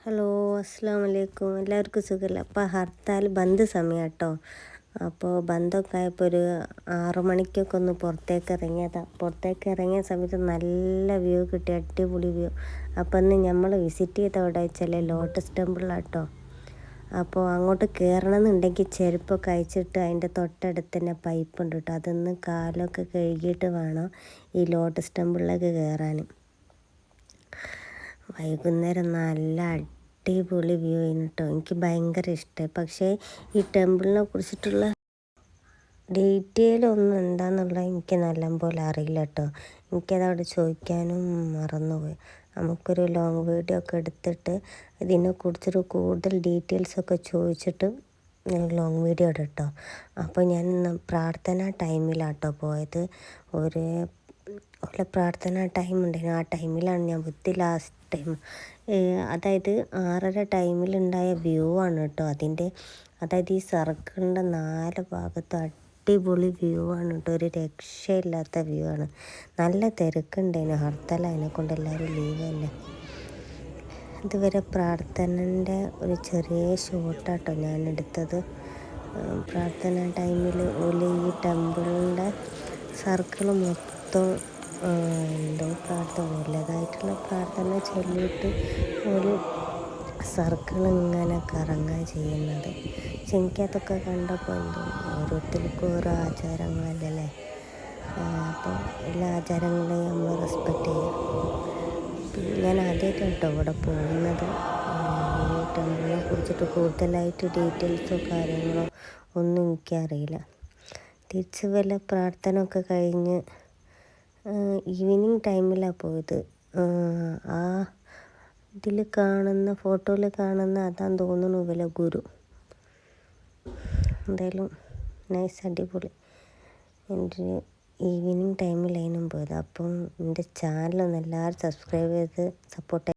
Hello, അസ്സാം വലൈക്കും. എല്ലാവർക്കും സുഖമല്ല. അപ്പോൾ ഹർത്താൽ ബന്ദ് സമയം കേട്ടോ. അപ്പോൾ ബന്ദൊക്കെ ആയപ്പോൾ ഒരു 6 മണിക്കൊക്കെ ഒന്ന് പുറത്തേക്ക് ഇറങ്ങിയതാണ്. പുറത്തേക്ക് ഇറങ്ങിയ സമയത്ത് നല്ല വ്യൂ കിട്ടി, അടിപൊളി വ്യൂ. അപ്പോൾ ഇന്ന് നമ്മൾ വിസിറ്റ് ചെയ്ത എവിടെ വെച്ചാൽ ലോട്ടസ് ടെമ്പിളാട്ടോ. അപ്പോൾ അങ്ങോട്ട് കയറണമെന്നുണ്ടെങ്കിൽ ചെരുപ്പൊക്കെ അയച്ചിട്ട് അതിൻ്റെ തൊട്ടടുത്ത് തന്നെ പൈപ്പ് ഉണ്ട് കേട്ടോ. അതൊന്ന് കാലൊക്കെ കഴുകിയിട്ട് വേണം ഈ ലോട്ടസ് ടെമ്പിളിലേക്ക് കയറാൻ. വൈകുന്നേരം നല്ല അടിപൊളി വ്യൂ ആയിരുന്നു കേട്ടോ. എനിക്ക് ഭയങ്കര ഇഷ്ടമായി. പക്ഷേ ഈ ടെമ്പിളിനെ കുറിച്ചിട്ടുള്ള ഡീറ്റെയിൽ ഒന്നും എന്താണെന്നുള്ളത് എനിക്ക് നല്ലപോലെ അറിയില്ല കേട്ടോ. എനിക്കതവിടെ ചോദിക്കാനും മറന്നുപോയി. നമുക്കൊരു ലോങ് വീഡിയോ ഒക്കെ എടുത്തിട്ട് ഇതിനെക്കുറിച്ചൊരു കൂടുതൽ ഡീറ്റെയിൽസൊക്കെ ചോദിച്ചിട്ട് ലോങ് വീഡിയോ ഇടട്ടോ. അപ്പോൾ ഞാൻ പ്രാർത്ഥന ടൈമിലാട്ടോ പോയത്. ഒരു പ്രാർത്ഥന ടൈം ഉണ്ടായിരുന്നു. ആ ടൈമിലാണ് ഞാൻ ലാസ്റ്റ് ടൈം, അതായത് 6:30 ടൈമിലുണ്ടായ വ്യൂ ആണ് കേട്ടോ. അതായത് ഈ സർക്കിളിൻ്റെ 4 ഭാഗത്തും അടിപൊളി വ്യൂ ആണ് കേട്ടോ. ഒരു രക്ഷയില്ലാത്ത വ്യൂ ആണ്. നല്ല തിരക്കുണ്ടായിരുന്നു. ഹർത്താൽ അതിനെക്കൊണ്ട് എല്ലാവരും ലീവല്ലേ. ഇതുവരെ പ്രാർത്ഥനൻ്റെ ഒരു ചെറിയ ഷോട്ടാട്ടോ ഞാൻ എടുത്തത്. പ്രാർത്ഥന ടൈമിൽ ഈ ടെമ്പിളിൻ്റെ സർക്കിൾ മൊത്തം എന്തോ പ്രാർത്ഥന നല്ലതായിട്ടുള്ള പ്രാർത്ഥന ചൊല്ലിയിട്ട് ഒരു സർക്കിൾ ഇങ്ങനെ കറങ്ങുക ചെയ്യുന്നത്. പക്ഷെ എനിക്കതൊക്കെ കണ്ടപ്പോൾ എന്തോ ഓരോരുത്തർക്കും ഓരോ ആചാരങ്ങളല്ലേ. അപ്പോൾ എല്ലാ ആചാരങ്ങളെയും നമ്മൾ റെസ്പെക്റ്റ് ചെയ്യാം. ഞാൻ ആദ്യമായിട്ട് കേട്ടോ ഇവിടെ പോകുന്നത്. ഈ ടെമ്പിളിനെ കുറിച്ചിട്ട് കൂടുതലായിട്ട് ഡീറ്റെയിൽസോ കാര്യങ്ങളോ ഒന്നും എനിക്കറിയില്ല. തിരിച്ച് വല്ല പ്രാർത്ഥന ഒക്കെ കഴിഞ്ഞ് ഈവനിങ് ടൈമിലാണ് പോയത്. ആ ഇതിൽ കാണുന്ന ഫോട്ടോയിൽ കാണുന്ന അതാന്ന് തോന്നുന്നു ഇവലെ ഗുരു. എന്തായാലും നൈസ്, അടിപൊളി. എൻ്റെ ഈവനിങ് ടൈമിലായിരുന്നു പോയത്. അപ്പം എൻ്റെ ചാനലൊന്ന് എല്ലാവരും സബ്സ്ക്രൈബ് ചെയ്ത് സപ്പോർട്ട്